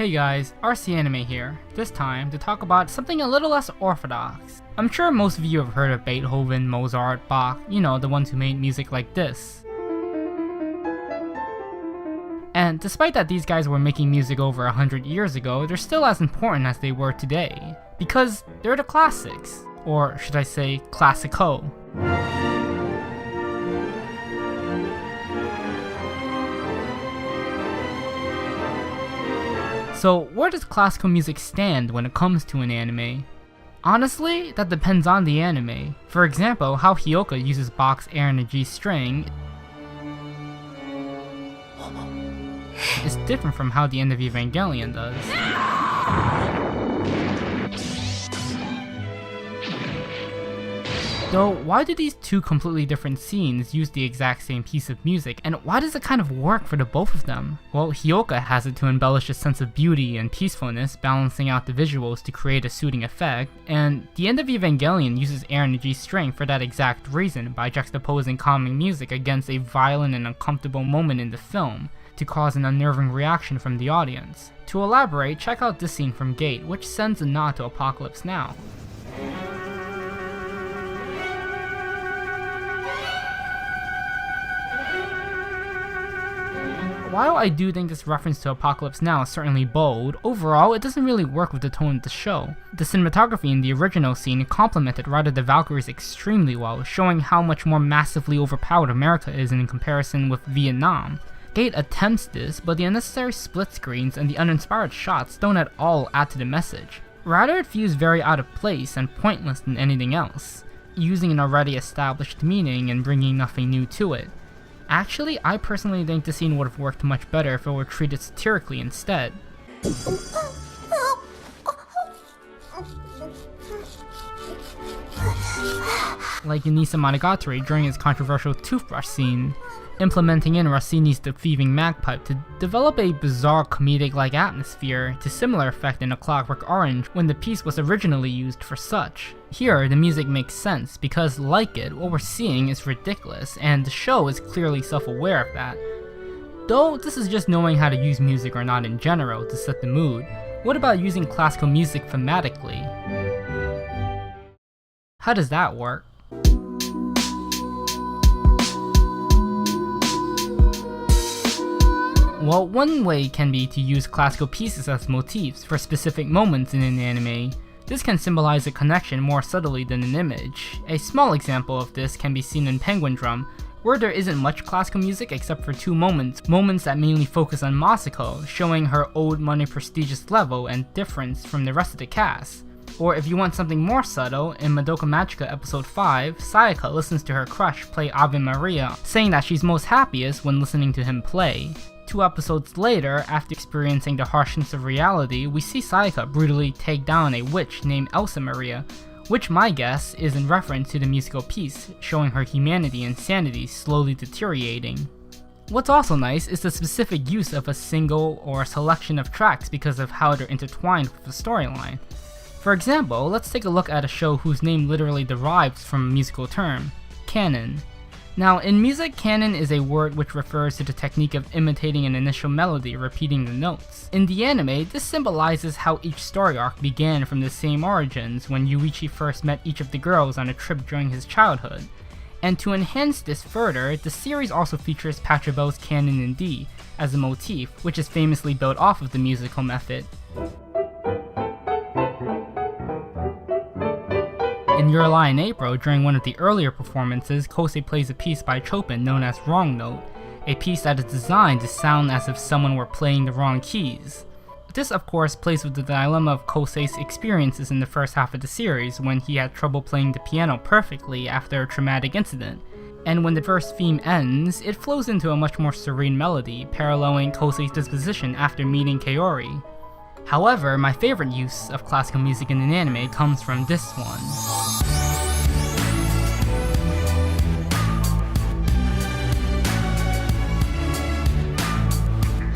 Hey guys, RC Anime here, this time to talk about something a little less orthodox. I'm sure most of you have heard of Beethoven, Mozart, Bach, the ones who made music like this. And despite that these guys were making music over 100 years ago, they're still as important as they were today, because they're the classics, or should I say, classico. So where does classical music stand when it comes to an anime? Honestly, that depends on the anime. For example, how Hyoka uses Bach's Air in a G string is different from how the end of Evangelion does. Though, why do these two completely different scenes use the exact same piece of music, and why does it kind of work for the both of them? Well, Hyoka has it to embellish a sense of beauty and peacefulness, balancing out the visuals to create a soothing effect, and the end of Evangelion uses Air in a G string for that exact reason, by juxtaposing calming music against a violent and uncomfortable moment in the film, to cause an unnerving reaction from the audience. To elaborate, check out this scene from Gate, which sends a nod to Apocalypse Now. While I do think this reference to Apocalypse Now is certainly bold, overall it doesn't really work with the tone of the show. The cinematography in the original scene complemented Ride of the Valkyries extremely well, showing how much more massively overpowered America is in comparison with Vietnam. Gate attempts this, but the unnecessary split screens and the uninspired shots don't at all add to the message. Rather, it feels very out of place and pointless than anything else, using an already established meaning and bringing nothing new to it. Actually, I personally think the scene would have worked much better if it were treated satirically instead. Like Unisa Monogatari during his controversial toothbrush scene, implementing in Rossini's The Thieving Magpie to develop a bizarre comedic-like atmosphere to similar effect in A Clockwork Orange when the piece was originally used for such. Here, the music makes sense because, like it, what we're seeing is ridiculous, and the show is clearly self-aware of that. Though, this is just knowing how to use music or not in general to set the mood. What about using classical music thematically? How does that work? Well, one way can be to use classical pieces as motifs for specific moments in an anime. This can symbolize a connection more subtly than an image. A small example of this can be seen in Penguin Drum, where there isn't much classical music except for two moments that mainly focus on Masako, showing her old money prestigious level and difference from the rest of the cast. Or if you want something more subtle, in Madoka Magica episode 5, Sayaka listens to her crush play Ave Maria, saying that she's most happiest when listening to him play. 2 episodes later, after experiencing the harshness of reality, we see Sayaka brutally take down a witch named Elsa Maria, which my guess is in reference to the musical piece, showing her humanity and sanity slowly deteriorating. What's also nice is the specific use of a single or a selection of tracks because of how they're intertwined with the storyline. For example, let's take a look at a show whose name literally derives from a musical term, Canon. Now, in music, canon is a word which refers to the technique of imitating an initial melody, repeating the notes. In the anime, this symbolizes how each story arc began from the same origins when Yuichi first met each of the girls on a trip during his childhood. And to enhance this further, the series also features Pachelbel's Canon in D as a motif, which is famously built off of the musical method. In Your Lie in April, during one of the earlier performances, Kosei plays a piece by Chopin known as Wrong Note, a piece that is designed to sound as if someone were playing the wrong keys. This of course plays with the dilemma of Kosei's experiences in the first half of the series when he had trouble playing the piano perfectly after a traumatic incident. And when the first theme ends, it flows into a much more serene melody, paralleling Kosei's disposition after meeting Kaori. However, my favorite use of classical music in an anime comes from this one.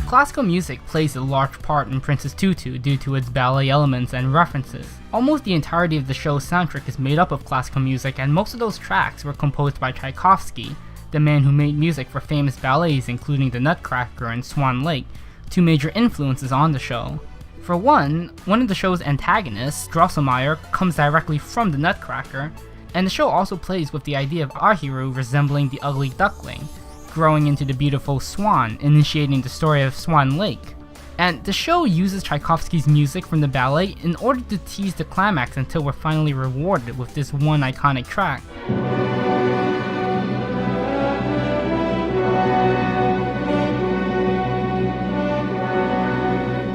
Classical music plays a large part in Princess Tutu due to its ballet elements and references. Almost the entirety of the show's soundtrack is made up of classical music, and most of those tracks were composed by Tchaikovsky, the man who made music for famous ballets including The Nutcracker and Swan Lake, two major influences on the show. For one of the show's antagonists, Drosselmeyer, comes directly from the Nutcracker, and the show also plays with the idea of our hero resembling the ugly duckling, growing into the beautiful Swan, initiating the story of Swan Lake. And the show uses Tchaikovsky's music from the ballet in order to tease the climax until we're finally rewarded with this one iconic track.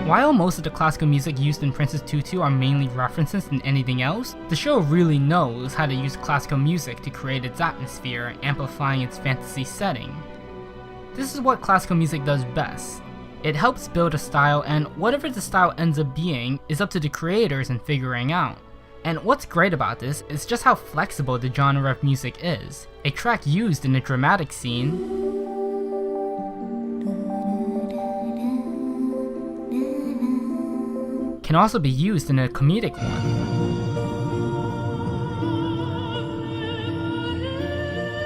While most of the classical music used in Princess Tutu are mainly references than anything else, the show really knows how to use classical music to create its atmosphere, amplifying its fantasy setting. This is what classical music does best. It helps build a style, and whatever the style ends up being is up to the creators in figuring out. And what's great about this is just how flexible the genre of music is. A track used in a dramatic scene can also be used in a comedic one.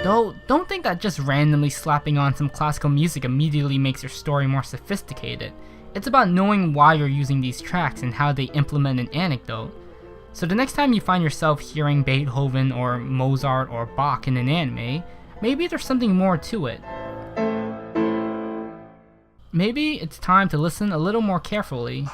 Though, don't think that just randomly slapping on some classical music immediately makes your story more sophisticated. It's about knowing why you're using these tracks and how they implement an anecdote. So the next time you find yourself hearing Beethoven or Mozart or Bach in an anime, maybe there's something more to it. Maybe it's time to listen a little more carefully.